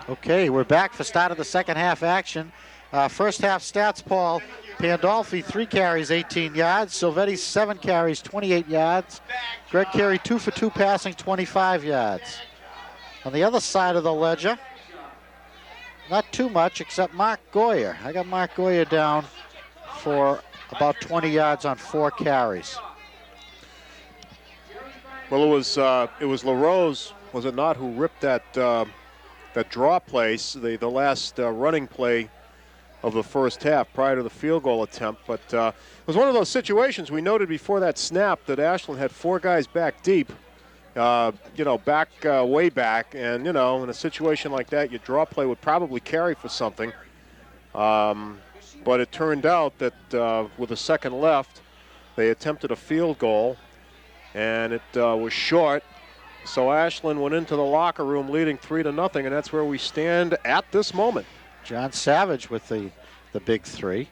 Okay, we're back for start of the second half action. First half stats, Paul. Pandolfi, 3 carries, 18 yards. Silvetti, 7 carries, 28 yards. Greg Carey, 2 for 2 passing, 25 yards. On the other side of the ledger, not too much except Mark Goyer. I got Mark Goyer down for about 20 yards on 4 carries. Well, it was LaRose, was it not, who ripped that draw place, the last running play of the first half prior to the field goal attempt. But it was one of those situations we noted before that snap that Ashland had 4 guys back deep, way back. And, in a situation like that, your draw play would probably carry for something. But it turned out that with a second left, they attempted a field goal, and it was short. So Ashland went into the locker room leading 3-0, and that's where we stand at this moment. John Savage with the big 3.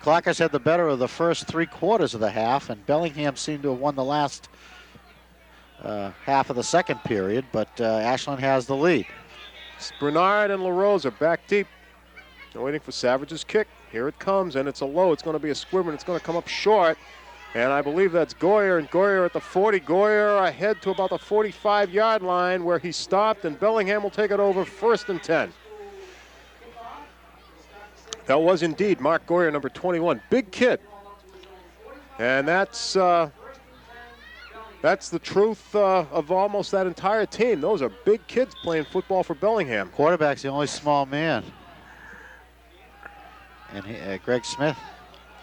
Clockers had the better of the first 3 quarters of the half, and Bellingham seemed to have won the last half of the second period, but Ashland has the lead. Bernard and LaRose are back deep. They're waiting for Savage's kick. Here it comes, and it's a low. It's going to be a squibber, and it's going to come up short. And I believe that's Goyer, and Goyer at the 40. Goyer ahead to about the 45-yard line where he stopped, and Bellingham will take it over 1st and 10. That was indeed Mark Goyer, number 21. Big kid. And that's the truth of almost that entire team. Those are big kids playing football for Bellingham. Quarterback's the only small man. And Greg Smith,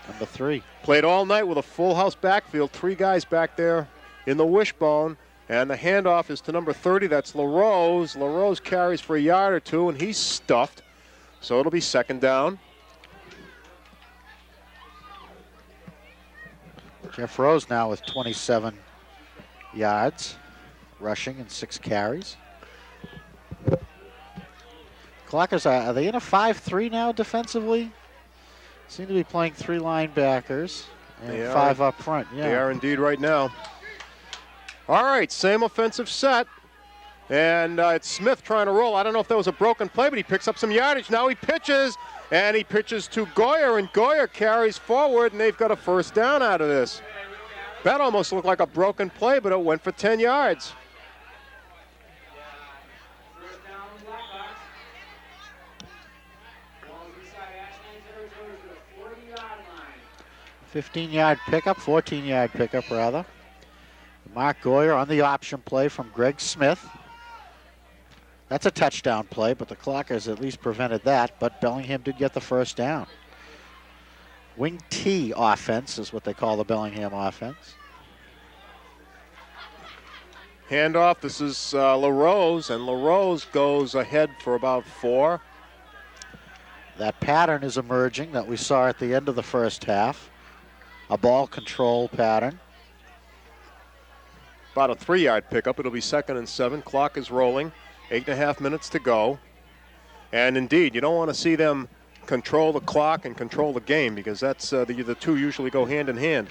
number 3. Played all night with a full house backfield. 3 guys back there in the wishbone. And the handoff is to number 30. That's LaRose. LaRose carries for a yard or 2, and he's stuffed. So it'll be 2nd down. Jeff Rose now with 27 yards, rushing and 6 carries. Clockers, are they in a 5-3 now defensively? Seem to be playing 3 linebackers and 5 up front. Yeah. They are indeed right now. All right, same offensive set. And it's Smith trying to roll. I don't know if that was a broken play, but he picks up some yardage. Now he pitches, and he pitches to Goyer, and Goyer carries forward, and they've got a 1st down out of this. That almost looked like a broken play, but it went for 10 yards. 15-yard pickup, 14-yard pickup rather. Mark Goyer on the option play from Greg Smith. That's a touchdown play, but the Clockers at least prevented that, but Bellingham did get the 1st down. Wing T offense is what they call the Bellingham offense. Handoff, this is LaRose, and LaRose goes ahead for about 4. That pattern is emerging that we saw at the end of the first half. A ball control pattern. About a 3-yard pickup. It'll be 2nd and 7. Clock is rolling. 8.5 minutes to go. And indeed, you don't want to see them control the clock and control the game, because that's the 2 usually go hand in hand.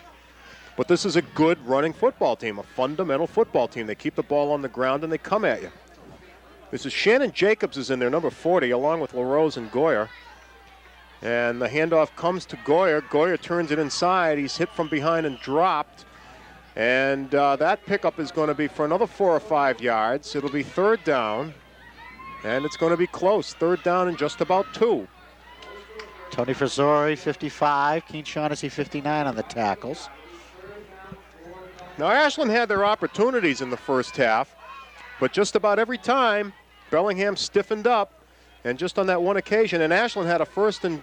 But this is a good running football team, a fundamental football team. They keep the ball on the ground and they come at you. This is Shannon Jacobs is in there, number 40, along with LaRose and Goyer. And the handoff comes to Goyer. Goyer turns it inside. He's hit from behind and dropped. And that pickup is going to be for another 4 or 5 yards. It'll be 3rd down. And it's going to be close. 3rd down and just about 2. Tony Frisori, 55. Keen Shaughnessy, 59 on the tackles. Now, Ashland had their opportunities in the first half, but just about every time, Bellingham stiffened up. And just on that one occasion, and Ashland had a first and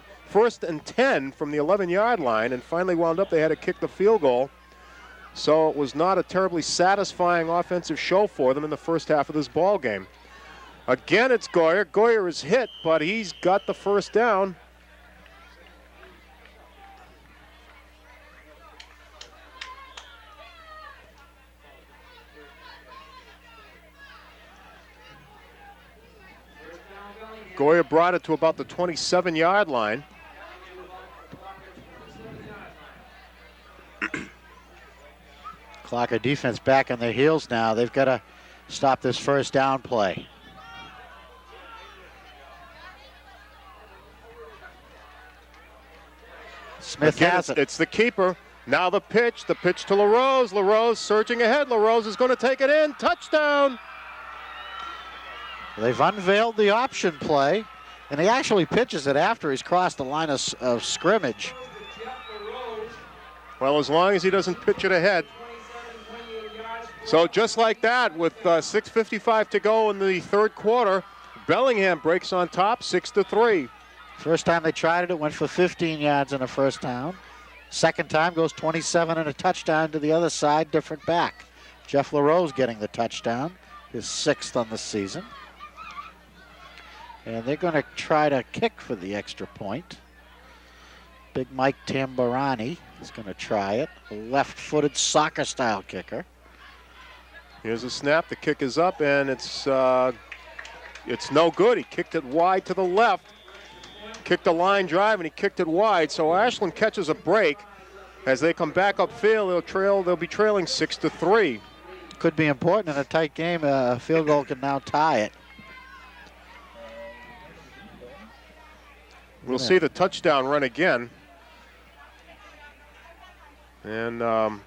10 from the 11-yard line, and finally wound up they had to kick the field goal. So it was not a terribly satisfying offensive show for them in the first half of this ball game. Again, it's Goyer. Goyer is hit, but he's got the 1st down. Goyer brought it to about the 27-yard line. Clocker defense back on their heels now. They've got to stop this 1st down play. Smith Again, has it. It's the keeper. Now the pitch to LaRose. LaRose surging ahead. LaRose is going to take it in. Touchdown. They've unveiled the option play, and he actually pitches it after he's crossed the line of scrimmage. Well, as long as he doesn't pitch it ahead. So just like that, with 6:55 to go in the third quarter, Bellingham breaks on top, 6-3. First time they tried it, it went for 15 yards in the first down. Second time goes 27 and a touchdown to the other side, different back. Jeff LaRose getting the touchdown, his 6th on the season. And they're going to try to kick for the extra point. Big Mike Tamburani is going to try it. A left-footed soccer-style kicker. Here's a snap. The kick is up, and it's no good. He kicked it wide to the left. Kicked a line drive, and he kicked it wide. So Ashland catches a break. As they come back upfield, they'll be trailing 6-3. Could be important in a tight game. A field goal can now tie it. We'll see the touchdown run again. And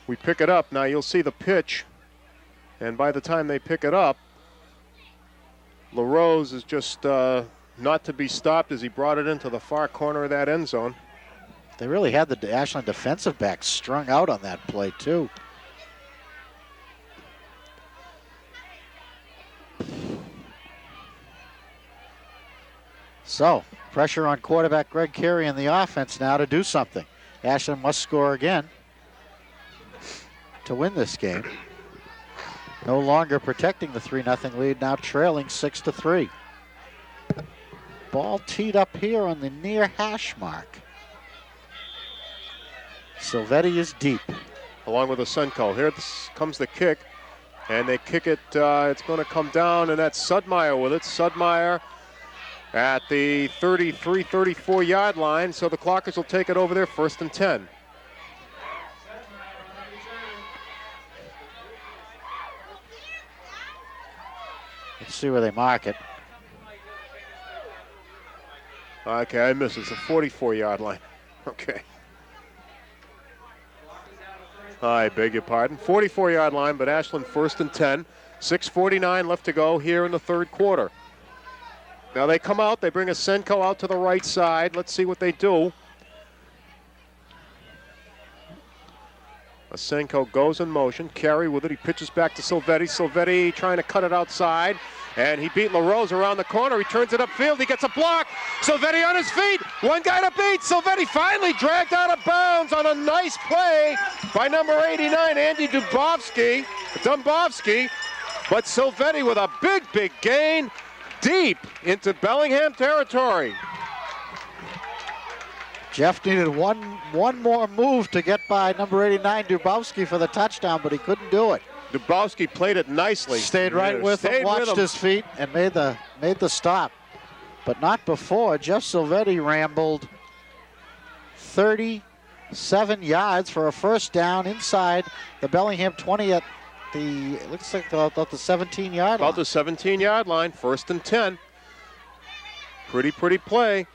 we pick it up. Now you'll see the pitch. And by the time they pick it up, LaRose is just not to be stopped as he brought it into the far corner of that end zone. They really had the Ashland defensive back strung out on that play, too. So, pressure on quarterback Greg Carey and the offense now to do something. Ashland must score again to win this game. No longer protecting the 3-0 lead, now trailing 6-3. Ball teed up here on the near hash mark. Silvetti is deep. Along with Asenko. Here comes the kick, and they kick it. It's going to come down, and that's Sudmeyer with it. Sudmeyer at the 33, 34-yard line, so the Clockers will take it over there, 1st and 10. Let's see where they mark it. Okay, I missed it. It's a 44-yard line. Okay. I beg your pardon. 44-yard line, but Ashland 1st and 10. 6:49 left to go here in the third quarter. Now they come out. They bring Asenko out to the right side. Let's see what they do. Asenko goes in motion. Carey with it. He pitches back to Silvetti. Silvetti trying to cut it outside. And he beat LaRose around the corner. He turns it upfield. He gets a block. Silvetti on his feet. One guy to beat. Silvetti finally dragged out of bounds on a nice play by number 89, Andy Dumbovsky. But Silvetti with a big gain deep into Bellingham territory. Jeff needed one more move to get by number 89, Dubowski, for the touchdown, but he couldn't do it. Dubowski played it nicely. Stayed right with him, watched his feet, and made the stop. But not before. Jeff Silvetti rambled 37 yards for a first down inside the Bellingham 20 at the, it looks like about the 17-yard line. About the 17-yard line, 1st and 10. Pretty play.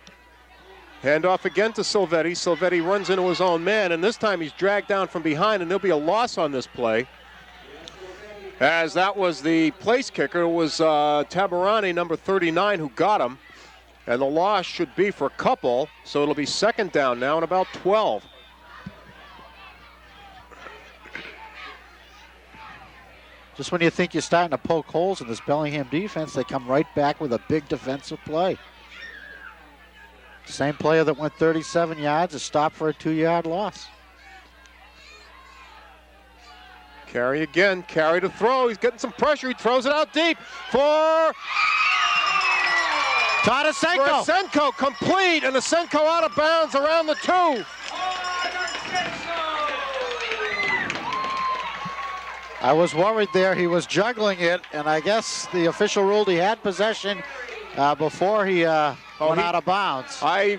Handoff again to Silvetti. Silvetti runs into his own man, and this time he's dragged down from behind, and there'll be a loss on this play. As that was the place kicker, it was Tabarani, number 39, who got him. And the loss should be for a couple, so it'll be 2nd down now and about 12. Just when you think you're starting to poke holes in this Bellingham defense, they come right back with a big defensive play. Same player that went 37 yards is stopped for a 2-yard loss. Carey again. Carey to throw. He's getting some pressure. He throws it out deep for Tarasenko. Asenko, complete, and Asenko out of bounds around the 2. I was worried there. He was juggling it, and I guess the official ruled he had possession before he went out of bounds. I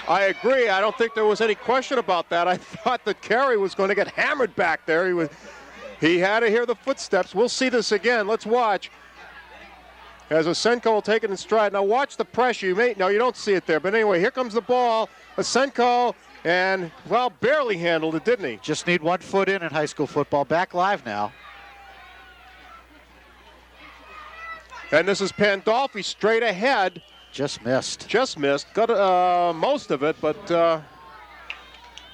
agree. I don't think there was any question about that. I thought that Carey was going to get hammered back there. He had to hear the footsteps. We'll see this again. Let's watch. as Asenko will take it in stride. Now watch the pressure. You don't see it there, but anyway, here comes the ball. Asenko, and, well, barely handled it, didn't he? Just need 1 foot in high school football. Back live now. And this is Pandolfi straight ahead. Just missed. Got most of it, but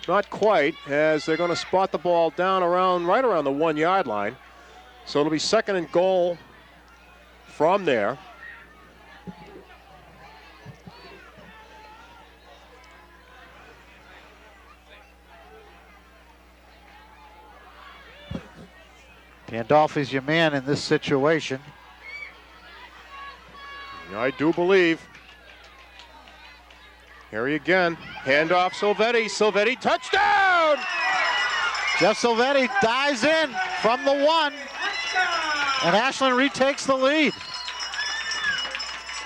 not quite, as they're going to spot the ball down right around the 1 yard line. So it'll be 2nd and goal from there. Pandolfi's your man in this situation. I do believe. Harry again. Handoff Silvetti. Silvetti touchdown! Jeff Silvetti dives in from the 1. And Ashland retakes the lead.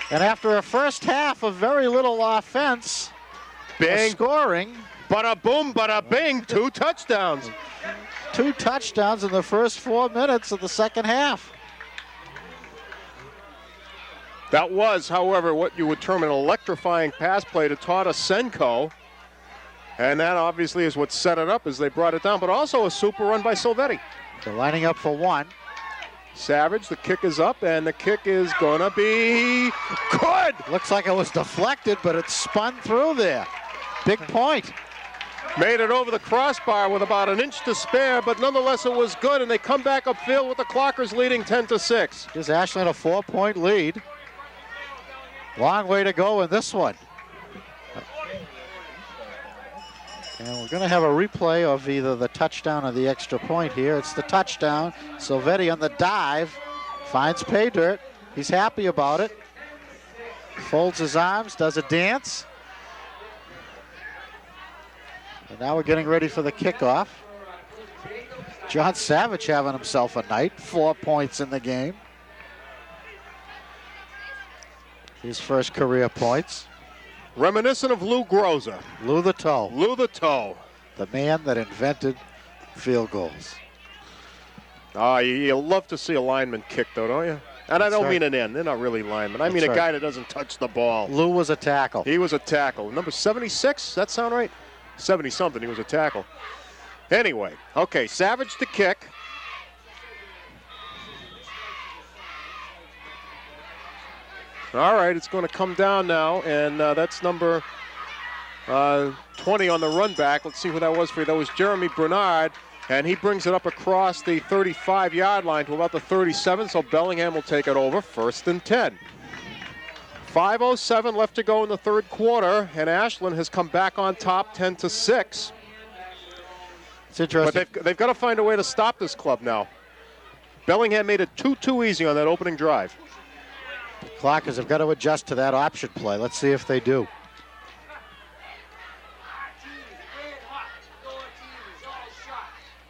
And after a first half of very little offense, Bang. Scoring. Bada boom, bada bing, 2 touchdowns. 2 touchdowns in the first 4 minutes of the second half. That was, however, what you would term an electrifying pass play to Todd Asenko. And that obviously is what set it up as they brought it down, but also a super run by Silvetti. They're lining up for 1. Savage, the kick is up, and the kick is going to be good. Looks like it was deflected, but it spun through there. Big point. Made it over the crossbar with about an inch to spare, but nonetheless it was good, and they come back upfield with the Clockers leading 10-6. Gives Ashland a 4-point lead. Long way to go in this one. And we're going to have a replay of either the touchdown or the extra point here. It's the touchdown. Silvetti on the dive. Finds pay dirt. He's happy about it. Folds his arms, does a dance. And now we're getting ready for the kickoff. John Savage having himself a night. 4 points in the game. His first career points. Reminiscent of Lou Groza. Lou the Toe. Lou the Toe. The man that invented field goals. You love to see a lineman kick, though, don't you? And I don't mean an end. They're not really linemen. I mean a guy that doesn't touch the ball. Lou was a tackle. He was a tackle. Number 76, that sound right? 70-something, he was a tackle. Anyway, okay, Savage to kick. All right, it's going to come down now, and that's number 20 on the run back. Let's see who that was for you. That was Jeremy Bernard, and he brings it up across the 35-yard line to about the 37, so Bellingham will take it over, 1st and 10. 5:07 left to go in the third quarter, and Ashland has come back on top 10-6. It's interesting. But they've got to find a way to stop this club now. Bellingham made it too easy on that opening drive. The Clockers have got to adjust to that option play. Let's see if they do.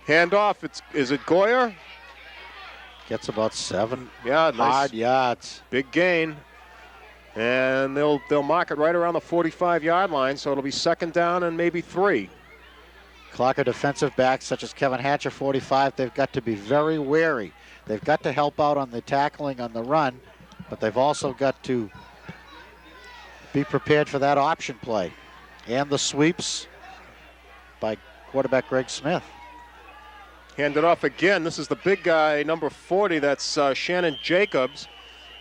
Handoff, is it Goyer? Gets about 7 nice. yards. Big gain. And they'll mark it right around the 45-yard line, so it'll be 2nd down and maybe 3. Clocker defensive backs such as Kevin Hatcher, 45, they've got to be very wary. They've got to help out on the tackling on the run, but they've also got to be prepared for that option play and the sweeps by quarterback Greg Smith. Hand it off again. This is the big guy, number 40. That's Shannon Jacobs,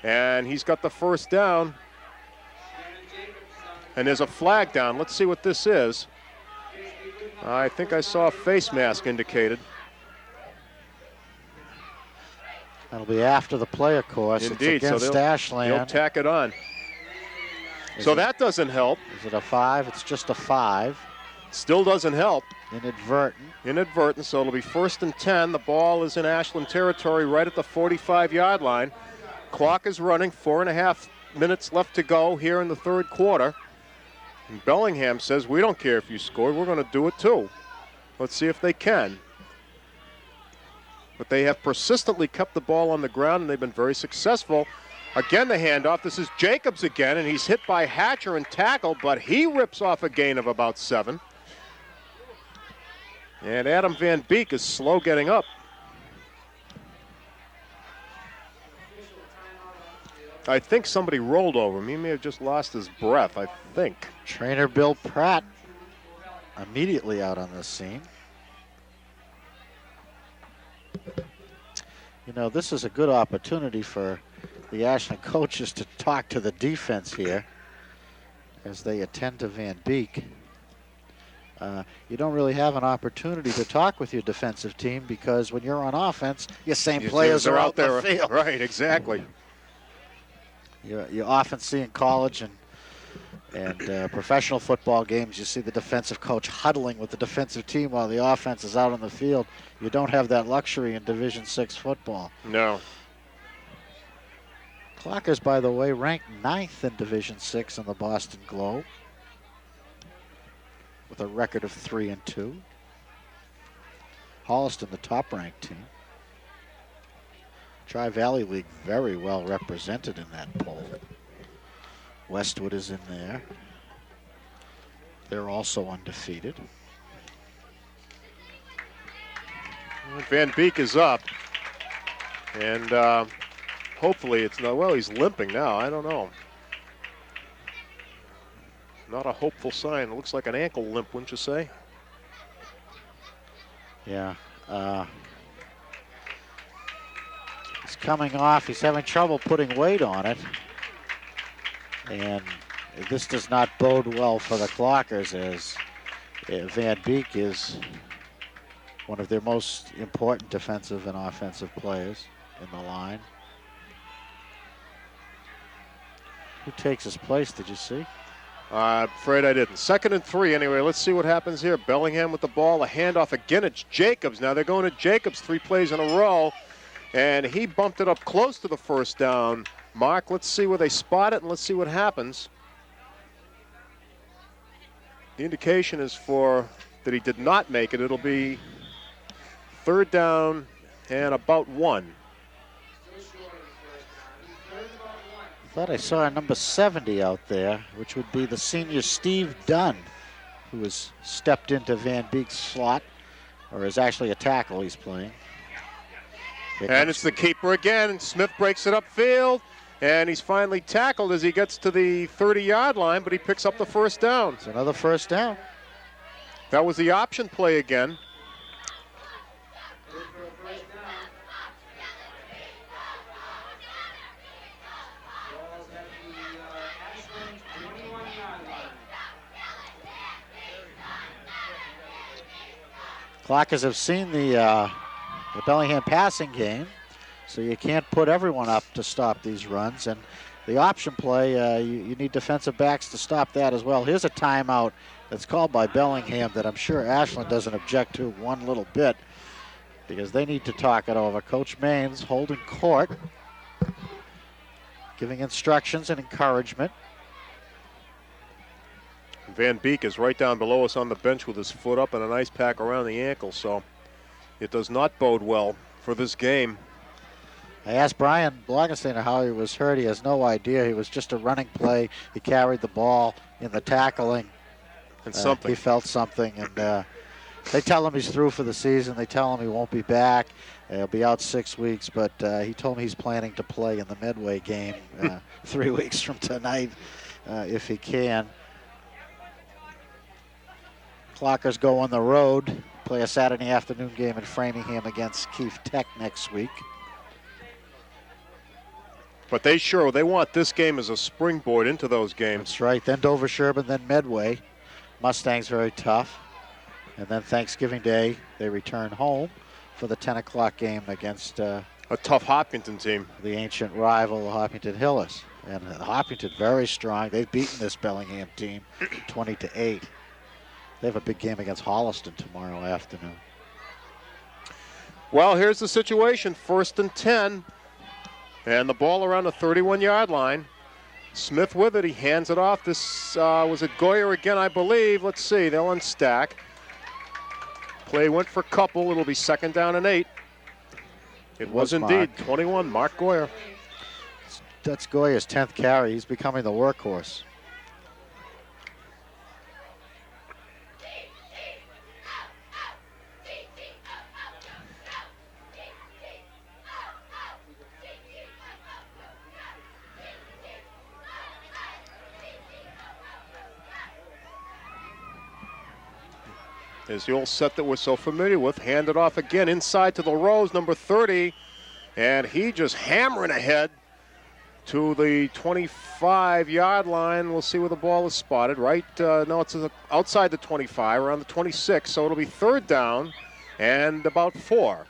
and he's got the 1st down. And there's a flag down. Let's see what this is. I think I saw a face mask indicated. That'll be after the play, of course. Indeed, it's against Ashland. They'll tack it on. That doesn't help. Is it a 5? It's just a 5. Still doesn't help. Inadvertent, so it'll be 1st and 10. The ball is in Ashland territory right at the 45-yard line. Clock is running, 4.5 minutes left to go here in the third quarter. And Bellingham says, we don't care if you scored, we're going to do it too. Let's see if they can. But they have persistently kept the ball on the ground, and they've been very successful. Again, the handoff. This is Jacobs again, and he's hit by Hatcher and tackled, but he rips off a gain of about 7. And Adam Van Beek is slow getting up. I think somebody rolled over him. He may have just lost his breath, I think. Trainer Bill Pratt immediately out on this scene. You know, this is a good opportunity for the Ashland coaches to talk to the defense here as they attend to Van Beek. You don't really have an opportunity to talk with your defensive team because when you're on offense, your same players are out there. The field. Right, exactly. You often see in college and professional football games, you see the defensive coach huddling with the defensive team while the offense is out on the field. You don't have that luxury in Division VI football. No. Clockers, by the way, ranked 9th in Division VI in the Boston Globe with a record of 3-2. Holliston, the top-ranked team. Tri-Valley League very well represented in that poll. Westwood is in there. They're also undefeated. Van Beek is up. And hopefully it's not, well, he's limping now. I don't know. Not a hopeful sign. It looks like an ankle limp, wouldn't you say? Yeah. He's coming off. He's having trouble putting weight on it. And this does not bode well for the Clockers as Van Beek is one of their most important defensive and offensive players in the line. Who takes his place, did you see? I'm afraid I didn't. 2nd and 3 anyway. Let's see what happens here. Bellingham with the ball. A handoff again. It's Jacobs. Now they're going to Jacobs 3 plays in a row. And he bumped it up close to the first down. Mark, let's see where they spot it and let's see what happens. The indication is that he did not make it. It'll be 3rd down and about 1. I thought I saw a number 70 out there, which would be the senior Steve Dunn, who has stepped into Van Beek's slot, or is actually a tackle he's playing. And it's the keeper again, and Smith breaks it upfield, and he's finally tackled as he gets to the 30-yard line, but he picks up the first down. It's another first down. That was the option play again. Clockers have seen the Bellingham passing game, so you can't put everyone up to stop these runs. And the option play, you need defensive backs to stop that as well. Here's a timeout that's called by Bellingham that I'm sure Ashland doesn't object to one little bit because they need to talk it over. Coach Maines holding court, giving instructions and encouragement. Van Beek is right down below us on the bench with his foot up and an ice pack around the ankle, so it does not bode well for this game. I asked Brian Blagensteiner how he was hurt. He has no idea. He was just a running play. He carried the ball in the tackling. And something. He felt something, and they tell him he's through for the season. They tell him he won't be back. He'll be out 6 weeks, but he told me he's planning to play in the Midway game 3 weeks from tonight if he can. Clockers go on the road, play a Saturday afternoon game in Framingham against Keefe Tech next week. But they want this game as a springboard into those games. That's right. Then Dover Sherburne, then Medway. Mustangs very tough. And then Thanksgiving Day, they return home for the 10 o'clock game against a tough Hopkinton team. The ancient rival, Hopkinton Hillis. And Hopkinton very strong. They've beaten this Bellingham team 20-8. They have a big game against Holliston tomorrow afternoon. Well, here's the situation. 1st and 10. And the ball around the 31-yard line. Smith with it. He hands it off. This was it Goyer again, I believe. Let's see. They'll unstack. Play went for a couple. It'll be 2nd down and 8. It was indeed. 21, Mark Goyer. That's Goyer's 10th carry. He's becoming the workhorse. is the old set that we're so familiar with. Handed off again inside to LaRose, number 30. And he just hammering ahead to the 25-yard line. We'll see where the ball is spotted. Right, no, it's outside the 25, around the 26. So it'll be third down and about 4.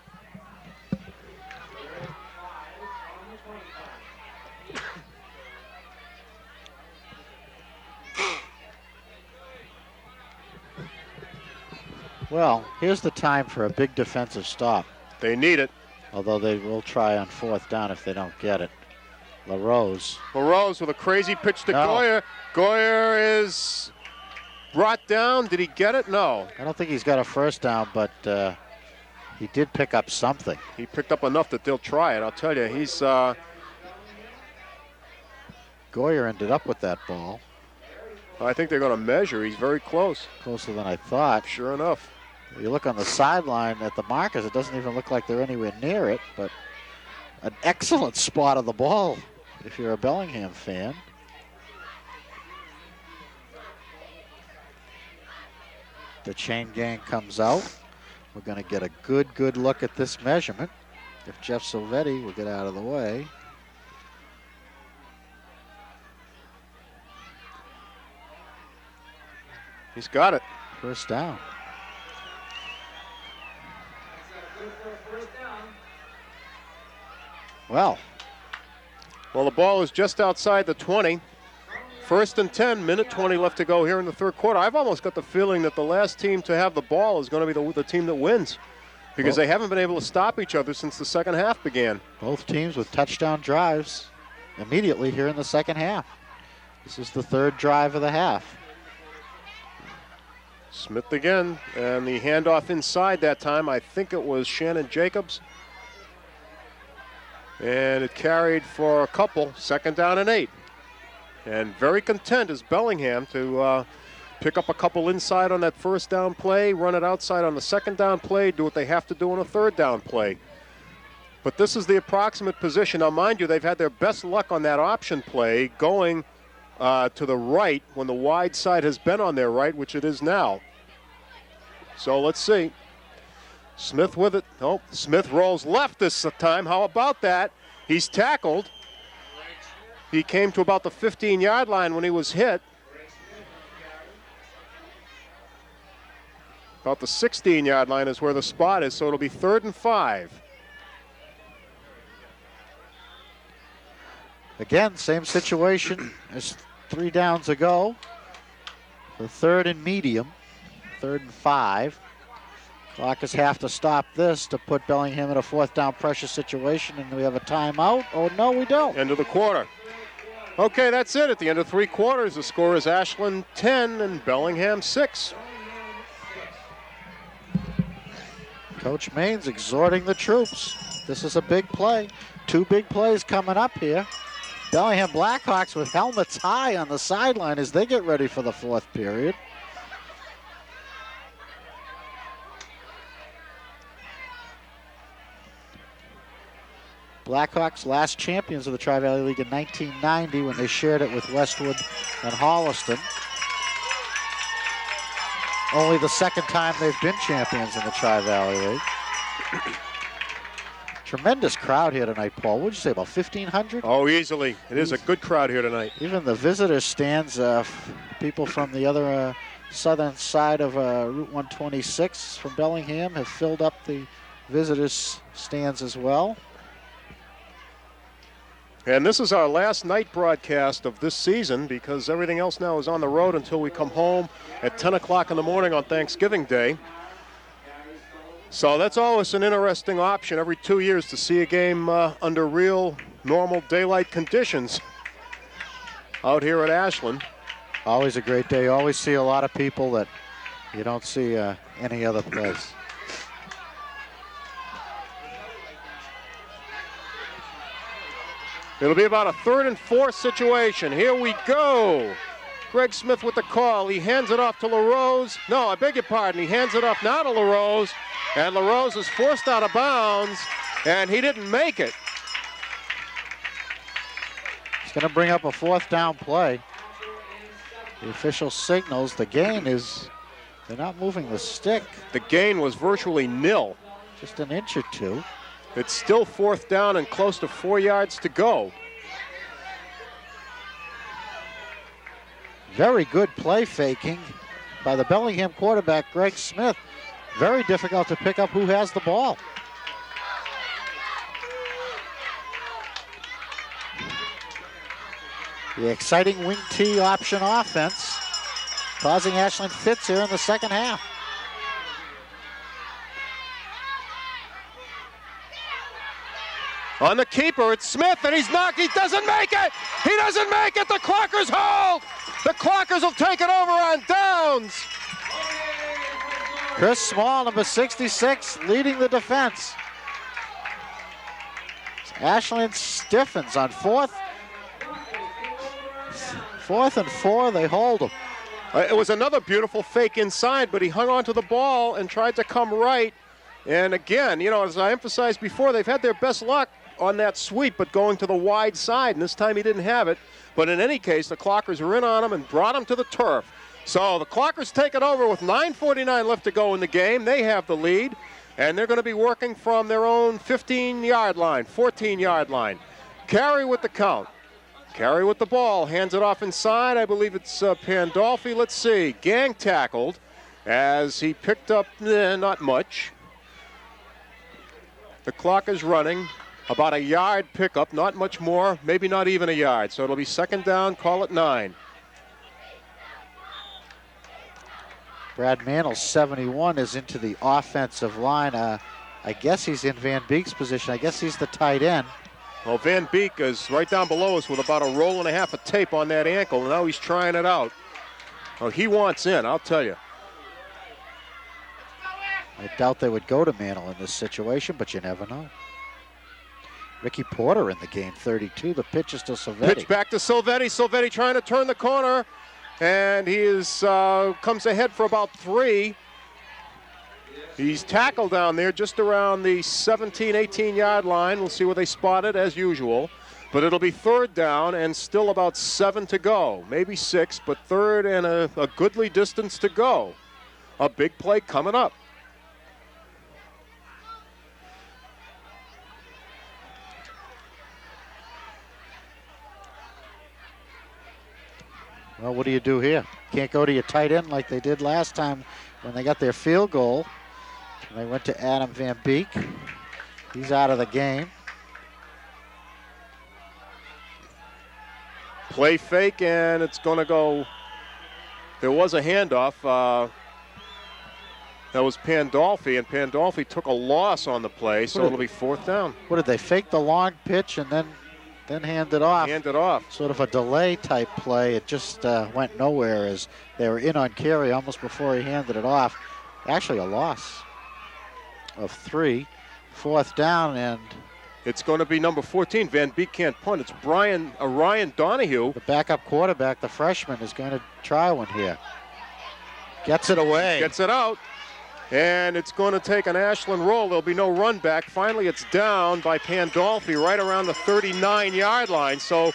Well, here's the time for a big defensive stop. They need it. Although they will try on fourth down if they don't get it. LaRose. LaRose with a crazy pitch to Goyer. Goyer is brought down. Did he get it? No. I don't think he's got a first down, but he did pick up something. He picked up enough that they'll try it. I'll tell you, he's... Goyer ended up with that ball. I think they're going to measure. He's very close. Closer than I thought. Sure enough. You look on the sideline at the markers, it doesn't even look like they're anywhere near it, but an excellent spot of the ball if you're a Bellingham fan. The chain gang comes out. We're going to get a good look at this measurement. If Jeff Silvetti will get out of the way. He's got it. First down. Well, the ball is just outside the 20. First and 10, minute 20 left to go here in the third quarter. I've almost got the feeling that the last team to have the ball is going to be the team that wins because they haven't been able to stop each other since the second half began. Both teams with touchdown drives immediately here in the second half. This is the third drive of the half. Smith again, and the handoff inside that time. I think it was Shannon Jacobs. And it carried for a couple, second down and 8. And very content is Bellingham to pick up a couple inside on that first down play, run it outside on the second down play, do what they have to do on a third down play. But this is the approximate position. Now, mind you, they've had their best luck on that option play going to the right when the wide side has been on their right, which it is now. So let's see. Smith with it. Oh, Smith rolls left this time. How about that? He's tackled. He came to about the 15-yard line when he was hit. About the 16-yard line is where the spot is, so it'll be 3rd and 5. Again, same situation as 3 downs ago. The 3rd and medium, 3rd and 5. Clockers have to stop this to put Bellingham in a 4th down pressure situation, and we have a timeout. Oh, no, we don't. End of the quarter. Okay, that's it. At the end of 3 quarters, the score is Ashland 10 and Bellingham 6. Coach Maines exhorting the troops. This is a big play. 2 big plays coming up here. Bellingham Blackhawks with helmets high on the sideline as they get ready for the 4th period. Blackhawks last champions of the Tri-Valley League in 1990 when they shared it with Westwood and Holliston. Only the second time they've been champions in the Tri-Valley League. Tremendous crowd here tonight, Paul. What would you say, about 1,500? Oh, easily. It is a good crowd here tonight. Even the visitor stands, people from the other southern side of Route 126 from Bellingham have filled up the visitors' stands as well. And this is our last night broadcast of this season because everything else now is on the road until we come home at 10 o'clock in the morning on Thanksgiving Day. So that's always an interesting option every 2 years to see a game under real normal daylight conditions out here at Ashland. Always a great day. Always see a lot of people that you don't see any other place. It'll be about a 3rd and 4 situation. Here we go. Greg Smith with the call. He hands it off to LaRose. No, I beg your pardon. He hands it off now to LaRose. And LaRose is forced out of bounds, and he didn't make it. He's going to bring up a 4th down play. The official signals the gain is They're not moving the stick. The gain was virtually nil. Just an inch or two. It's still 4th down and close to 4 yards to go. Very good play faking by the Bellingham quarterback, Greg Smith. Very difficult to pick up who has the ball. The exciting wing T option offense causing Ashland fits here in the second half. On the keeper, it's Smith, and he's knocked. He doesn't make it. He doesn't make it. The Clockers hold. The Clockers will take it over on downs. Chris Small, number 66, leading the defense. Ashland stiffens on 4th and 4. They hold him. It was another beautiful fake inside, but he hung onto the ball and tried to come right. And again, you know, as I emphasized before, they've had their best luck on that sweep, but going to the wide side, and this time he didn't have it. But in any case, the Clockers were in on him and brought him to the turf. So the Clockers take it over with 9:49 left to go in the game. They have the lead, and they're going to be working from their own 15-yard line, 14-yard line. Carey with the count. Carey with the ball, hands it off inside. I believe it's Pandolfi. Let's see. Gang tackled as he picked up not much. The clock is running. About a yard pickup, not much more, maybe not even a yard. So it'll be 2nd down, call it 9. Brad Mantle, 71, is into the offensive line. I guess he's in Van Beek's position. I guess he's the tight end. Well, Van Beek is right down below us with about a roll and a half of tape on that ankle, and now he's trying it out. Oh, he wants in, I'll tell you. I doubt they would go to Mantle in this situation, but you never know. Ricky Porter in the game, 32. The pitch is to Silvetti. Pitch back to Silvetti. Silvetti trying to turn the corner, and he is comes ahead for about 3. He's tackled down there just around the 17, 18-yard line. We'll see where they spot it as usual. But it'll be 3rd down and still about 7 to go. Maybe 6, but 3rd and a goodly distance to go. A big play coming up. Well, what do you do here? Can't go to your tight end like they did last time when they got their field goal. And they went to Adam Van Beek. He's out of the game. Play fake, and it's going to go. There was a handoff. That was Pandolfi, and Pandolfi took a loss on the play, so it'll be 4th down. What did they fake the long pitch and then hand it off? Hand it off. Sort of a delay type play. It just went nowhere as they were in on Carey almost before he handed it off. Actually, a loss of 3. 4th down, and it's going to be number 14. Van Beek can't punt. It's Ryan Donahue. The backup quarterback, the freshman, is going to try one here. Gets it away. Gets it out. And it's going to take an Ashland roll. There'll be no run back. Finally, it's down by Pandolfi right around the 39-yard line. So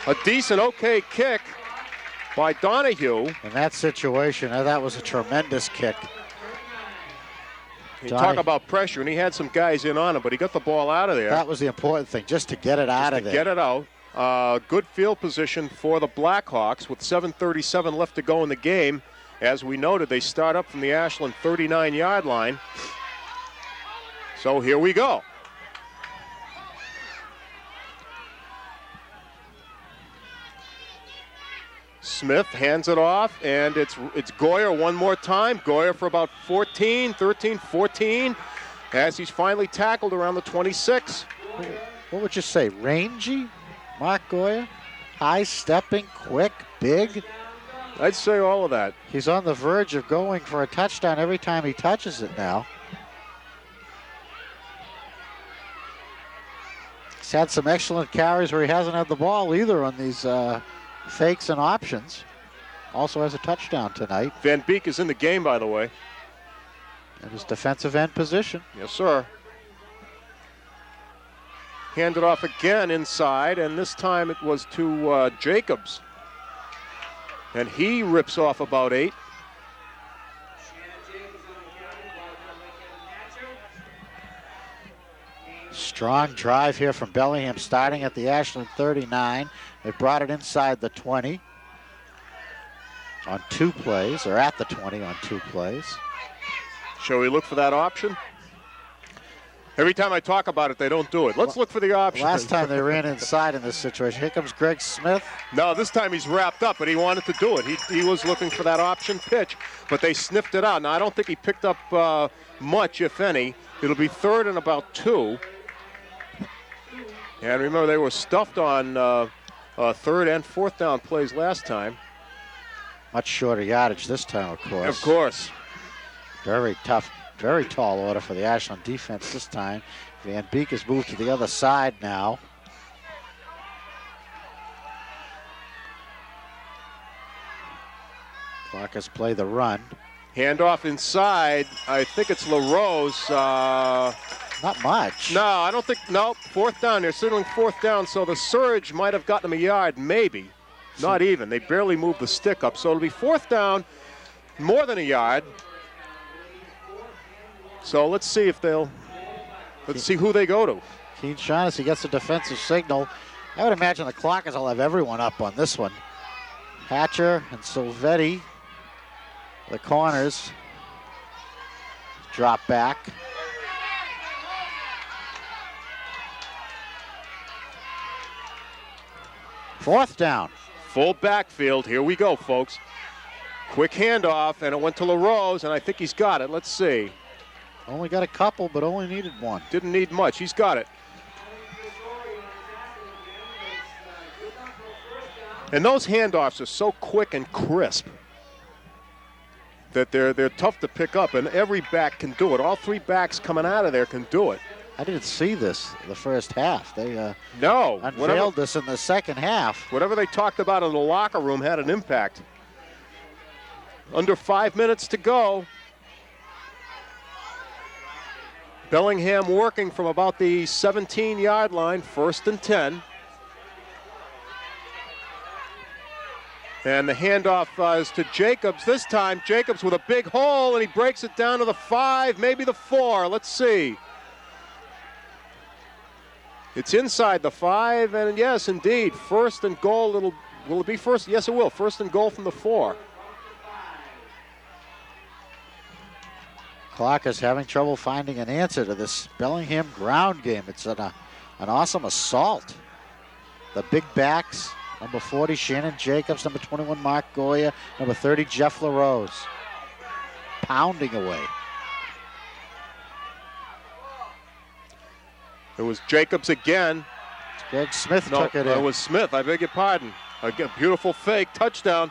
a decent, okay kick by Donahue. In that situation, that was a tremendous kick. You talk about pressure, and he had some guys in on him, but he got the ball out of there. That was the important thing, just to get it out of there. Get it out. Good field position for the Blackhawks with 7:37 left to go in the game. As we noted, they start up from the Ashland 39-yard line. So here we go. Smith hands it off, and it's Goyer one more time. Goyer for about 13, 14, as he's finally tackled around the 26. What would you say, rangy, Mark Goyer? High stepping, quick, big? I'd say all of that. He's on the verge of going for a touchdown every time he touches it now. He's had some excellent carries where he hasn't had the ball either on these fakes and options. Also has a touchdown tonight. Van Beek is in the game, by the way. In his defensive end position. Yes, sir. Handed off again inside, and this time it was to Jacobs. And he rips off about 8. Strong drive here from Bellingham, starting at the Ashland 39. They brought it inside the 20 on 2 plays, or at the 20 on 2 plays. Shall we look for that option? Every time I talk about it, they don't do it. Let's look for the option. Last time they ran inside in this situation. Here comes Greg Smith. No, this time he's wrapped up, but he wanted to do it. He was looking for that option pitch, but they sniffed it out. Now, I don't think he picked up much, if any. It'll be 3rd and about 2. And remember, they were stuffed on 3rd and 4th down plays last time. Much shorter yardage this time, of course. Of course. Very tough, very tall order for the Ashland defense this time. Van Beek has moved to the other side now. Clock has played the run. Handoff inside. I think it's LaRose. Not much. No, I don't think. No, 4th down. They're signaling 4th down, so the surge might have gotten them a yard, maybe. Not even. They barely moved the stick up. So it'll be 4th down, more than a yard. So let's see if let's see who they go to. Keen Shaughnessy gets a defensive signal. I would imagine the Clockers will have everyone up on this one. Hatcher and Silvetti, the corners, drop back. Fourth down. Full backfield. Here we go, folks. Quick handoff, and it went to LaRose, and I think he's got it. Let's see. Only got a couple, but only needed one. Didn't need much. He's got it. And those handoffs are so quick and crisp that they're tough to pick up, and every back can do it. All 3 backs coming out of there can do it. I didn't see this the first half. They unveiled unveiled this in the second half. Whatever they talked about in the locker room had an impact. Under 5 minutes to go. Bellingham working from about the 17-yard line, 1st and 10. And the handoff is to Jacobs. This time, Jacobs with a big hole, and he breaks it down to the 5, maybe the 4. Let's see. It's inside the 5, and yes, indeed, 1st and goal. Will it be first? Yes, it will. 1st and goal from the 4. Clock is having trouble finding an answer to this Bellingham ground game. It's an awesome assault. The big backs, number 40, Shannon Jacobs, number 21, Mark Goya, number 30, Jeff LaRose, pounding away. It was Jacobs again. Greg Smith took it in. It was Smith, I beg your pardon. Again, beautiful fake, touchdown.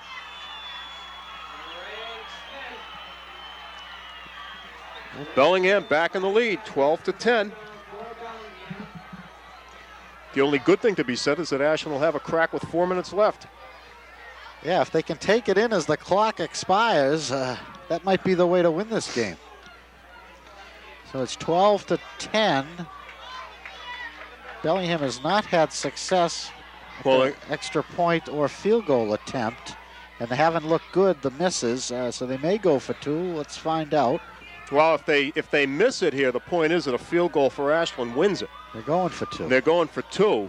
Bellingham back in the lead, 12-10. The only good thing to be said is that Ashland will have a crack with 4 minutes left. Yeah, if they can take it in as the clock expires, that might be the way to win this game. So it's 12-10. Bellingham has not had success with an extra point or field goal attempt, and they haven't looked good, the misses, so they may go for 2. Let's find out. Well, if they miss it here, the point is that a field goal for Ashland wins it. They're going for 2. They're going for 2.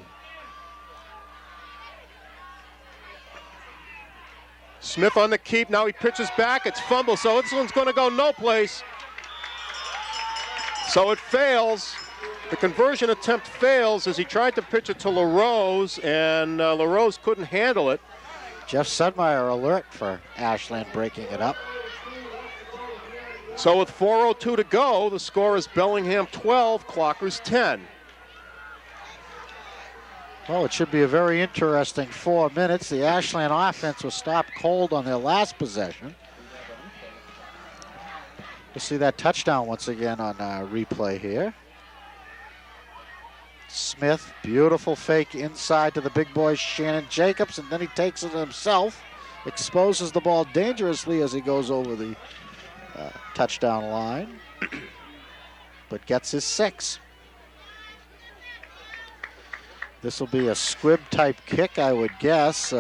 Smith on the keep. Now he pitches back. It's fumble, so this one's going to go no place. So it fails. The conversion attempt fails as he tried to pitch it to LaRose, and LaRose couldn't handle it. Jeff Sudmeyer alert for Ashland breaking it up. So with 4:02 to go, the score is Bellingham 12, Clockers 10. Well, it should be a very interesting 4 minutes. The Ashland offense was stopped cold on their last possession. We'll see that touchdown once again on replay here. Smith, beautiful fake inside to the big boy Shannon Jacobs, and then he takes it himself, exposes the ball dangerously as he goes over the touchdown line, but gets his 6. This will be a squib type kick, I would guess.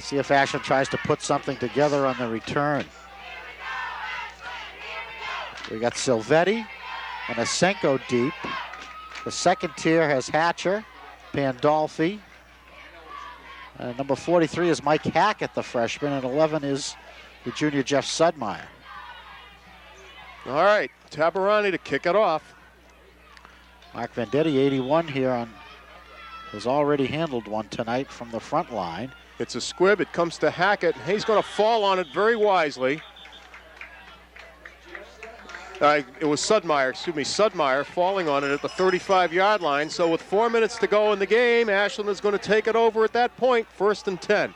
See if Ashland tries to put something together on the return. We got Silvetti and Asenko deep. The second tier has Hatcher, Pandolfi. Number 43 is Mike Hackett, the freshman, and 11 is the junior Jeff Sudmeyer. All right, Tabarani to kick it off. Mark Vendetti, 81 here, has already handled one tonight from the front line. It's a squib. It comes to Hackett. He's going to fall on it very wisely. It was Sudmeyer falling on it at the 35-yard line. So with 4 minutes to go in the game, Ashland is going to take it over at that point, 1st and 10.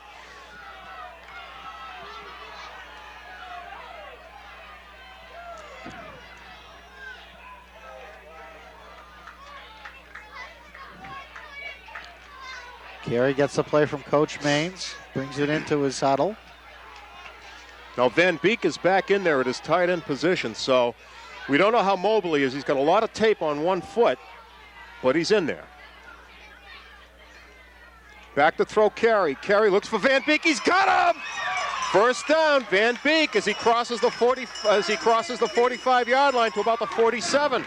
Carey gets the play from Coach Maines, brings it into his huddle. Now Van Beek is back in there at his tight end position, so we don't know how mobile he is. He's got a lot of tape on one foot, but he's in there. Back to throw Carey. Carey looks for Van Beek. He's got him! First down, Van Beek as he crosses the 45-yard line to about the 47.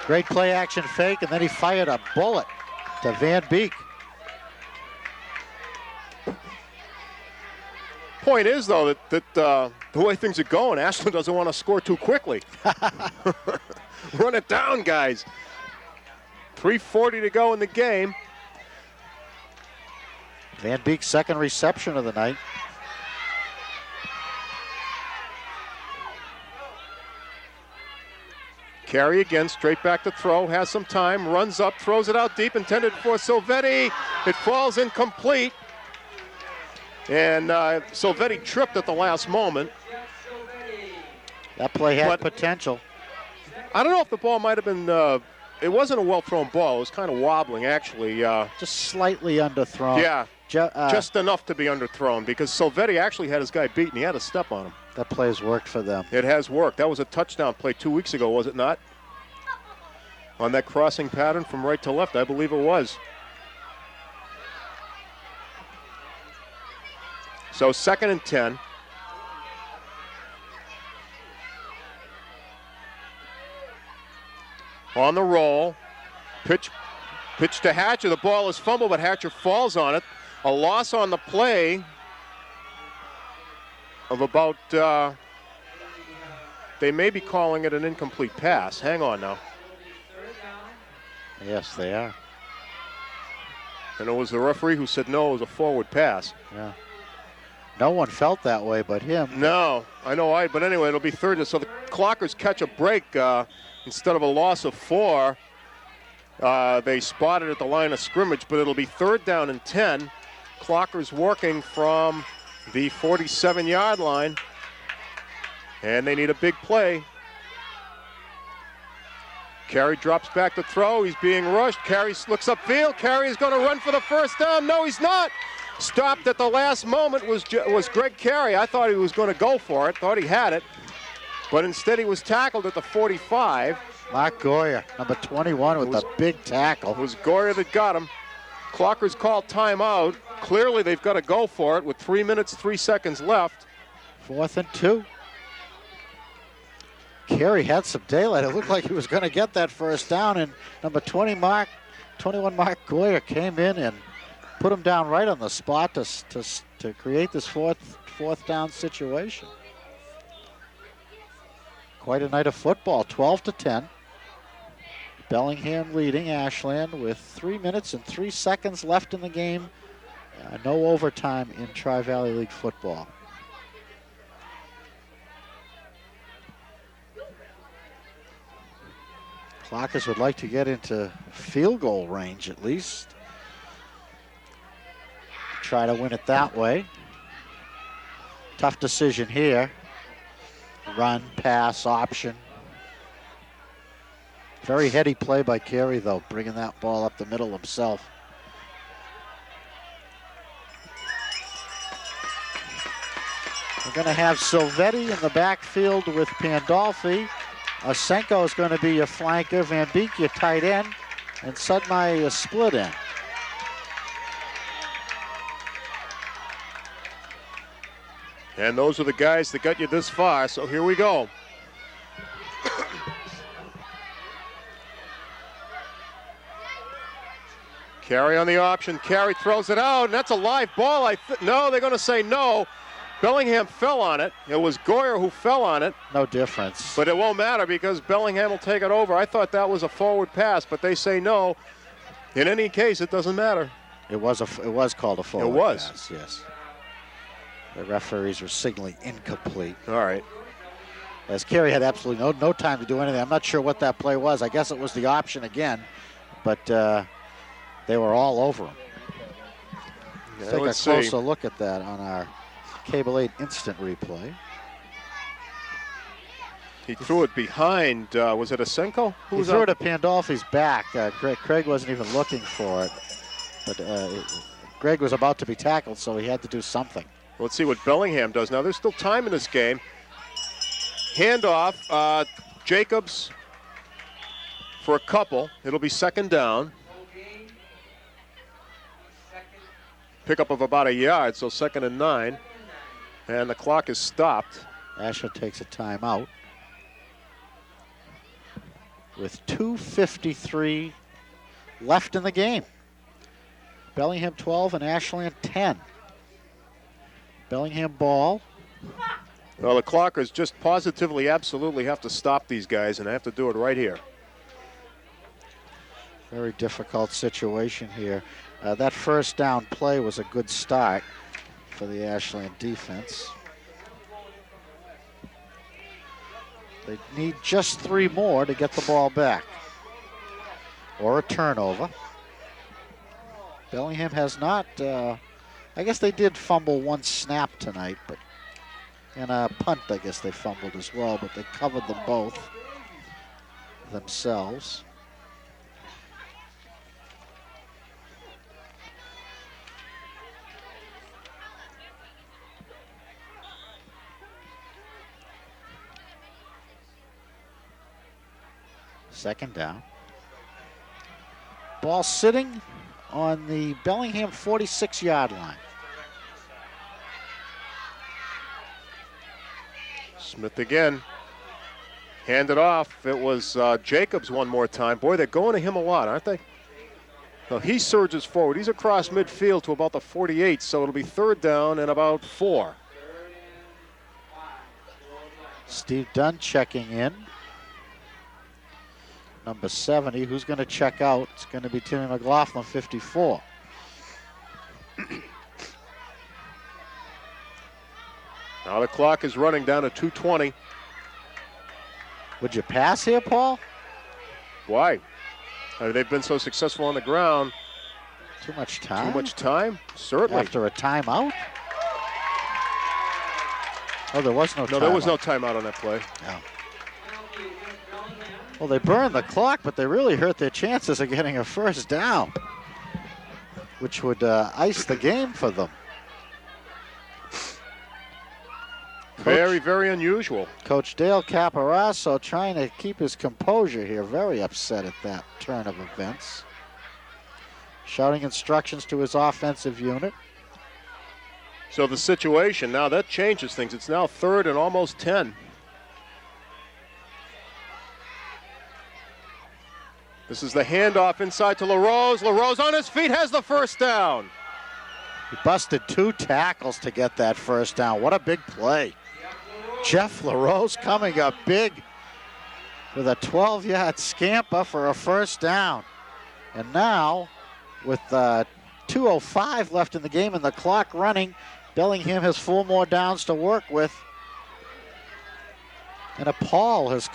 Great play action fake, and then he fired a bullet to Van Beek. Point is, though, that the way things are going, Ashland doesn't want to score too quickly. Run it down, guys. 3:40 to go in the game. Van Beek's second reception of the night. Carey again, straight back to throw, has some time, runs up, throws it out deep, intended for Silvetti. It falls incomplete. And Silvetti tripped at the last moment. That play had potential. I don't know if the ball might have been, it wasn't a well-thrown ball. It was kind of wobbling, actually. Just slightly underthrown. Yeah, just enough to be underthrown because Silvetti actually had his guy beaten. He had a step on him. That play's worked for them. It has worked. That was a touchdown play 2 weeks ago, was it not? On that crossing pattern from right to left, I believe it was. So 2nd and 10. On the roll. Pitch to Hatcher. The ball is fumbled, but Hatcher falls on it. A loss on the play of about, they may be calling it an incomplete pass. Hang on now. Yes, they are. And it was the referee who said no, it was a forward pass. Yeah. No one felt that way but him. No, I know, but anyway, it'll be 3rd. So the Clockers catch a break instead of a loss of 4. They spotted at the line of scrimmage, but it'll be 3rd down and 10. Clockers working from the 47-yard line, and they need a big play. Carey drops back to throw. He's being rushed. Carey looks upfield. Carey is going to run for the first down. No, he's not. Stopped at the last moment was Greg Carey. I thought he was going to go for it, thought he had it, but instead he was tackled at the 45. Mark Goyer, number 21, with a big tackle. It was Goyer that got him. Clockers called timeout. Clearly they've got to go for it with 3 minutes, 3 seconds left. 4th and 2. Carey had some daylight. It looked like he was going to get that first down, and number 21 Mark Goyer came in and put him down right on the spot to create this fourth down situation. Quite a night of football, 12-10. Bellingham leading Ashland with 3 minutes and 3 seconds left in the game. No overtime in Tri-Valley League football. Clockers would like to get into field goal range at least. Try to win it that way. Tough decision here. Run, pass, option. Very heady play by Carey, though, bringing that ball up the middle himself. We're going to have Silvetti in the backfield with Pandolfi. Asenko is going to be your flanker, Van Beek your tight end, and Sudmeyer your split end. And those are the guys that got you this far, so here we go. Carey on the option. Carey throws it out, and that's a live ball. No, they're going to say no. Bellingham fell on it. It was Goyer who fell on it. No difference. But it won't matter because Bellingham will take it over. I thought that was a forward pass, but they say no. In any case, it doesn't matter. It was called a forward It was. pass, yes. The referees were signaling incomplete. All right. As Carey had absolutely no time to do anything. I'm not sure what that play was. I guess it was the option again, but they were all over him. Yeah, Take a closer look at that on our Cable 8 instant replay. He threw it behind, was it Asenko? He threw it at Pandolfi's back. Craig wasn't even looking for it, but Greg was about to be tackled, so he had to do something. Let's see what Bellingham does. Now, there's still time in this game. Handoff, Jacobs for a couple. It'll be second down. Pickup of about a yard, so 2nd and 9. And the clock is stopped. Ashland takes a timeout with 2:53 left in the game. Bellingham 12 and Ashland 10. Bellingham ball. Well, the Clockers just positively, absolutely have to stop these guys, and they have to do it right here. Very difficult situation here. That first down play was a good start for the Ashland defense. They need just 3 more to get the ball back, or a turnover. Bellingham has not, I guess they did fumble one snap tonight, but and a punt I guess they fumbled as well, but they covered them both themselves. Second down. Ball sitting on the Bellingham 46-yard line. Smith again. Handed off. It was Jacobs one more time. Boy, they're going to him a lot, aren't they? Well, he surges forward. He's across midfield to about the 48, so it'll be 3rd down and about 4. Steve Dunn checking in. Number 70, who's going to check out? It's going to be Timmy McLaughlin, 54. Now the clock is running down to 2:20. Would you pass here, Paul? Why? They've been so successful on the ground. Too much time? Too much time? Certainly. After a timeout? Oh, there was no timeout. No, there was no timeout on that play. No. Well, they burned the clock, but they really hurt their chances of getting a first down, which would ice the game for them. Very, very unusual. Coach Dale Caparasso trying to keep his composure here. Very upset at that turn of events. Shouting instructions to his offensive unit. So the situation, now that changes things. It's now 3rd and almost 10. This is the handoff inside to LaRose. LaRose on his feet has the first down. He busted 2 tackles to get that first down. What a big play. Jeff LaRose coming up big with a 12-yard scamper for a first down. And now, with 2:05 left in the game and the clock running, Bellingham has 4 more downs to work with. And a pall has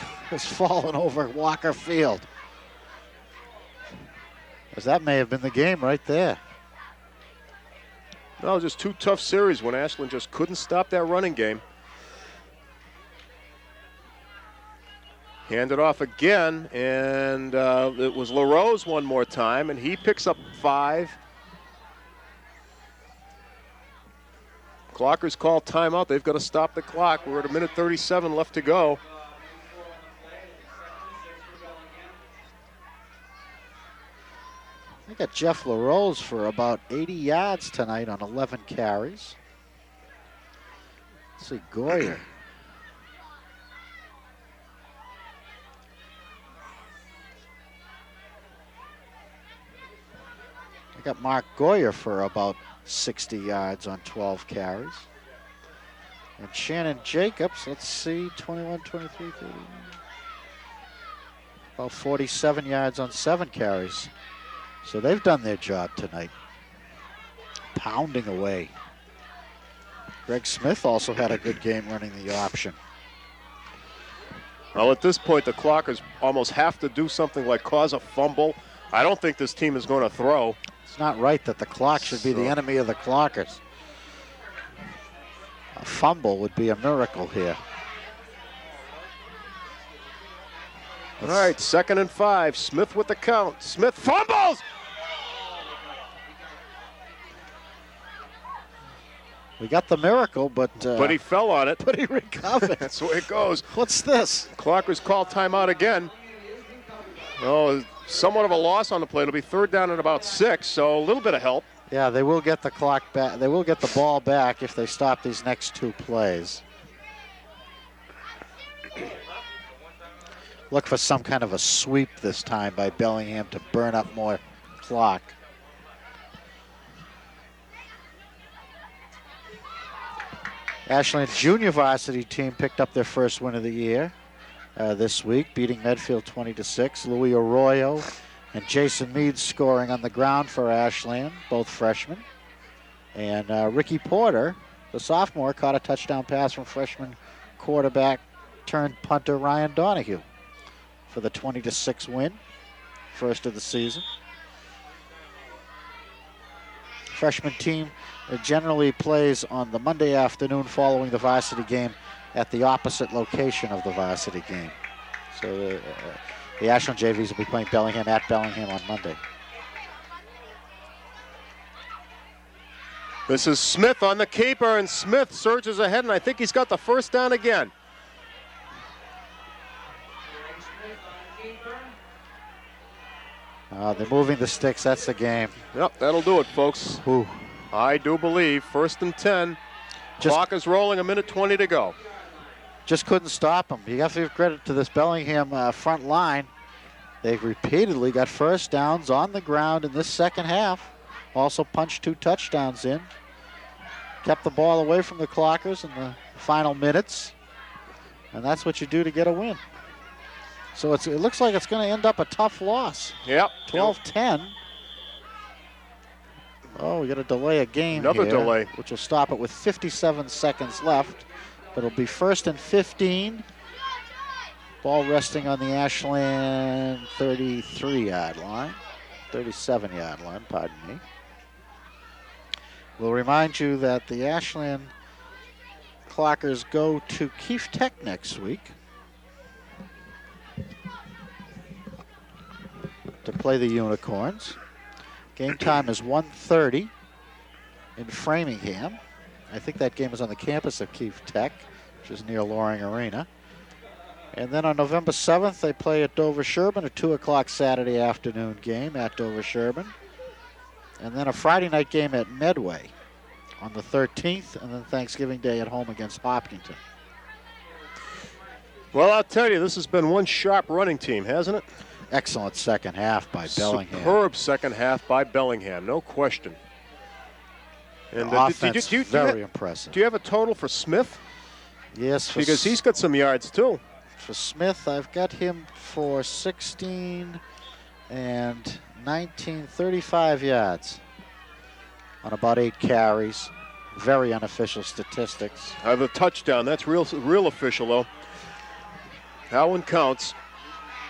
fallen over Walker Field. As that may have been the game right there. No, just 2 tough series when Ashland just couldn't stop that running game. Handed off again, and it was LaRose one more time, and he picks up 5. Clockers call timeout. They've got to stop the clock. We're at 1:37 left to go. I got Jeff LaRose for about 80 yards tonight on 11 carries. Let's see, Goyer. I got Mark Goyer for about 60 yards on 12 carries. And Shannon Jacobs, let's see, 21, 23, 30. About 47 yards on 7 carries. So they've done their job tonight. Pounding away. Greg Smith also had a good game running the option. Well, at this point, the Clockers almost have to do something like cause a fumble. I don't think this team is going to throw. It's not right that the clock should be the enemy of the Clockers. A fumble would be a miracle here. All right, 2nd and 5. Smith with the count. Smith fumbles! We got the miracle, but he fell on it. But he recovered. That's the way it goes. What's this? Clockers call timeout again. Oh, somewhat of a loss on the play. It'll be 3rd down and about 6, so a little bit of help. Yeah, they will get the clock back. They will get the ball back if they stop these next 2 plays. Look for some kind of a sweep this time by Bellingham to burn up more clock. Ashland junior varsity team picked up their first win of the year this week, beating Medfield 20-6. Louis Arroyo and Jason Meade scoring on the ground for Ashland, both freshmen. And Ricky Porter, the sophomore, caught a touchdown pass from freshman quarterback turned punter Ryan Donahue for the 20-6 win, first of the season. Freshman team generally plays on the Monday afternoon following the varsity game at the opposite location of the varsity game. So the Ashland JVs will be playing Bellingham at Bellingham on Monday. This is Smith on the keeper, and Smith surges ahead, and I think he's got the first down again. They're moving the sticks. That's the game. Yep, that'll do it, folks. Ooh. I do believe 1st and 10. Clock is rolling, 1:20 to go. Just couldn't stop them. You have to give credit to this Bellingham front line. They've repeatedly got first downs on the ground in this second half. Also punched 2 touchdowns in. Kept the ball away from the Clockers in the final minutes. And that's what you do to get a win. So it looks like it's going to end up a tough loss. Yep. 12-10. Oh, we got to delay a game Another here, delay. which will stop it with 57 seconds left. But it'll be 1st and 15. Ball resting on the Ashland 33-yard line. 37-yard line, pardon me. We'll remind you that the Ashland Clockers go to Keefe Tech next week to play the Unicorns. Game time is 1:30 in Framingham. I think that game is on the campus of Keefe Tech, which is near Loring Arena. And then on November 7th, they play at Dover-Sherburne, a 2 o'clock Saturday afternoon game at Dover-Sherburne. And then a Friday night game at Medway on the 13th, and then Thanksgiving Day at home against Hopkinton. Well, I'll tell you, this has been one sharp running team, hasn't it? Excellent second half by Bellingham. Superb second half by Bellingham, no question. And Offense, very impressive. Do you have a total for Smith? Yes. Because he's got some yards, too. For Smith, I've got him for 16 and 19, 35 yards on about 8 carries. Very unofficial statistics. I have a touchdown. That's real official, though. That one counts.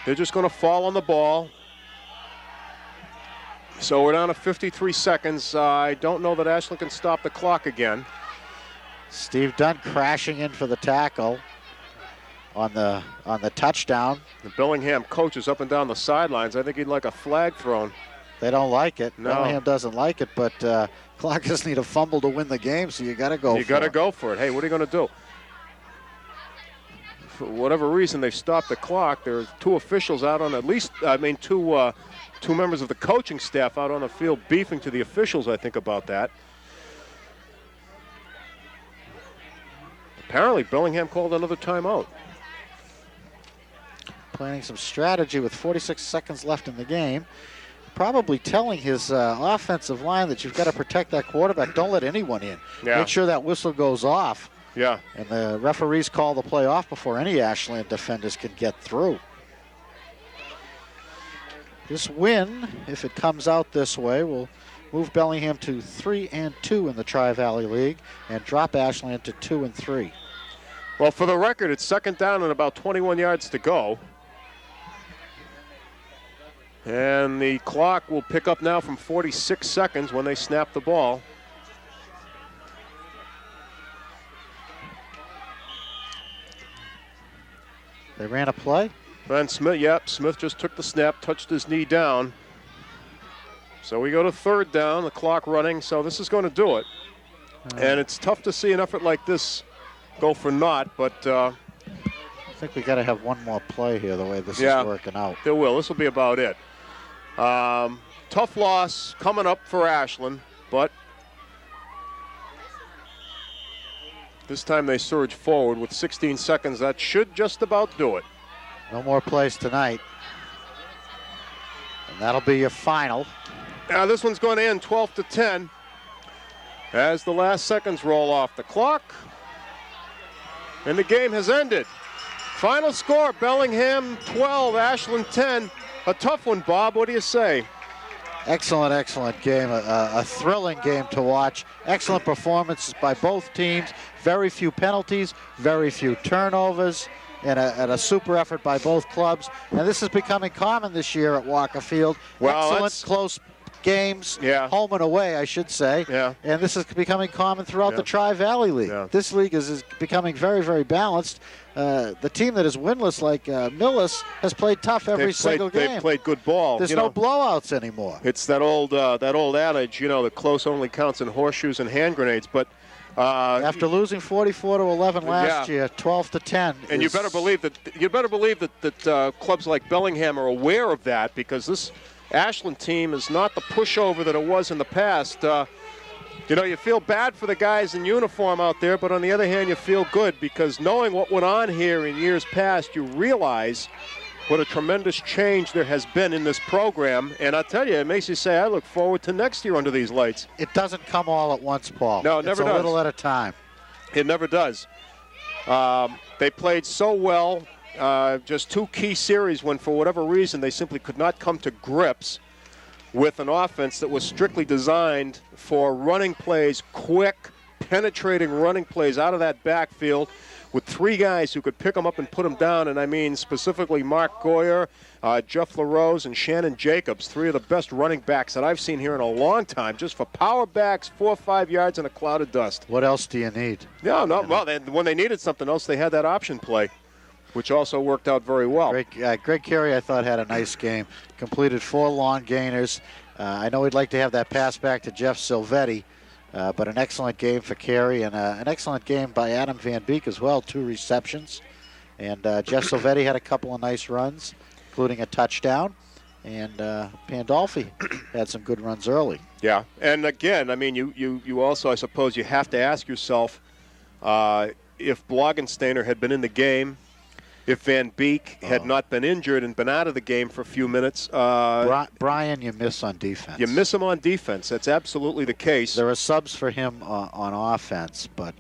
They're just going to fall on the ball. So we're down to 53 seconds. I don't know that Ashland can stop the clock again. Steve Dunn crashing in for the tackle on the touchdown. The Bellingham coach is up and down the sidelines. I think he'd like a flag thrown. They don't like it. No. Bellingham doesn't like it, but Clockers need a fumble to win the game, so you got to go for it. You got to go for it. Hey, what are you going to do? For whatever reason, they've stopped the clock. There's 2 officials out on two members of the coaching staff out on the field beefing to the officials, I think, about that. apparently Bellingham called another timeout. Planning some strategy with 46 seconds left in the game. Probably telling his offensive line that you've got to protect that quarterback. Don't let anyone in. Yeah. Make sure that whistle goes off. Yeah. And the referees call the play off before any Ashland defenders can get through. This win, if it comes out this way, will move Bellingham to 3-2 in the Tri-Valley League and drop Ashland to 2-3. Well, for the record, it's second down and about 21 yards to go. And the clock will pick up now from 46 seconds when they snap the ball. They ran a play. And Smith just took the snap, touched his knee down. So we go to third down, the clock running, so this is going to do it. And it's tough to see an effort like this go for naught, but I think we got to have one more play here the way this is working out. There will. This will be about it. Tough loss coming up for Ashland, but this time they surge forward with 16 seconds. That should just about do it. No more plays tonight. And that'll be your final. Now this one's going to end 12-10 as the last seconds roll off the clock. And the game has ended. Final score, Bellingham 12, Ashland 10. A tough one, Bob. What do you say? Excellent, excellent game. A thrilling game to watch. Excellent performances by both teams. Very few penalties, very few turnovers, and a super effort by both clubs. And this is becoming common this year at WACA Field. Well, excellent, close games, home and away, I should say. Yeah. And this is becoming common throughout the Tri-Valley League. Yeah. This league is becoming very, very balanced. The team that is winless, like Millis, has played tough every single game. They've played good ball. There's no blowouts anymore. It's that old adage, that close only counts in horseshoes and hand grenades. But after losing 44-11 last year, 12-10, and you better believe that clubs like Bellingham are aware of that, because this Ashland team is not the pushover that it was in the past. You feel bad for the guys in uniform out there, but on the other hand, you feel good, because knowing what went on here in years past, you realize what a tremendous change there has been in this program. And I tell you, it makes you say, I look forward to next year under these lights. It doesn't come all at once, Paul. No, it never does. It's a little at a time. It never does. They played so well. Just two key series when, for whatever reason, they simply could not come to grips with an offense that was strictly designed for running plays, quick, penetrating running plays out of that backfield with three guys who could pick them up and put them down. And I mean specifically Mark Goyer, Jeff LaRose, and Shannon Jacobs, three of the best running backs that I've seen here in a long time, just for power backs, 4 or 5 yards in a cloud of dust. What else do you need? No. Well, when they needed something else, they had that option play, which also worked out very well. Greg Carey, I thought, had a nice game. Completed 4 long gainers. I know he'd like to have that pass back to Jeff Silvetti, but an excellent game for Carey, and an excellent game by Adam Van Beek as well, 2 receptions. And Jeff Silvetti had a couple of nice runs, including a touchdown. And Pandolfi had some good runs early. Yeah, and again, I mean, you also, I suppose, you have to ask yourself if Blogensteiner had been in the game, if Van Beek had not been injured and been out of the game for a few minutes. Brian, you miss on defense. You miss him on defense. That's absolutely the case. There are subs for him on offense, but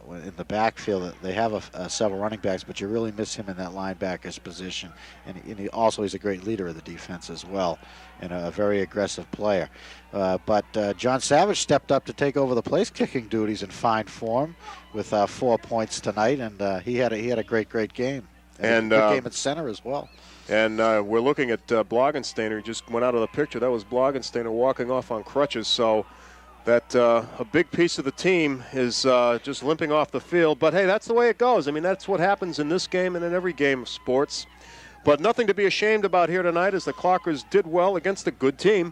in the backfield, they have several running backs, but you really miss him in that linebacker's position. And he's a great leader of the defense as well, and a very aggressive player. But John Savage stepped up to take over the place-kicking duties in fine form with 4 points tonight, and he had a great game. And good game at center as well. And we're looking at Blogensteiner. He just went out of the picture. That was Blogensteiner walking off on crutches. So that a big piece of the team is just limping off the field. But, hey, that's the way it goes. I mean, that's what happens in this game and in every game of sports. But nothing to be ashamed about here tonight, as the Clockers did well against a good team.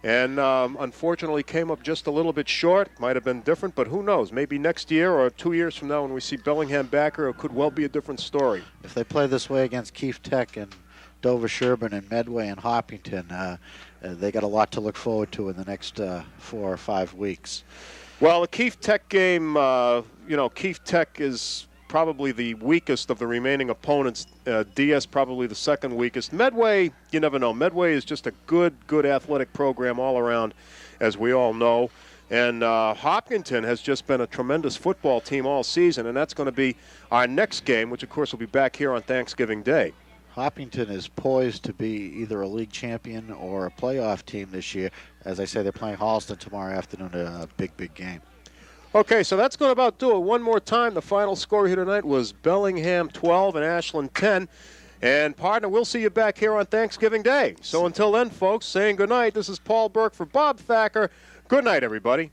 And unfortunately came up just a little bit short. Might have been different, but who knows? Maybe next year or 2 years from now when we see Bellingham back here, it could well be a different story. If they play this way against Keefe Tech and Dover Sherburne and Medway and Hopkinton, they got a lot to look forward to in the next 4 or 5 weeks. Well, the Keefe Tech game, Keefe Tech is probably the weakest of the remaining opponents. DS probably the second weakest. Medway, you never know. Medway is just a good athletic program all around, as we all know. And Hopkinton has just been a tremendous football team all season, and that's going to be our next game, which, of course, will be back here on Thanksgiving Day. Hopkinton is poised to be either a league champion or a playoff team this year. As I say, they're playing Halston tomorrow afternoon, a big game. Okay, so that's going to about do it. One more time, the final score here tonight was Bellingham 12 and Ashland 10. And, partner, we'll see you back here on Thanksgiving Day. So until then, folks, saying good night. This is Paul Burke for Bob Thacker. Good night, everybody.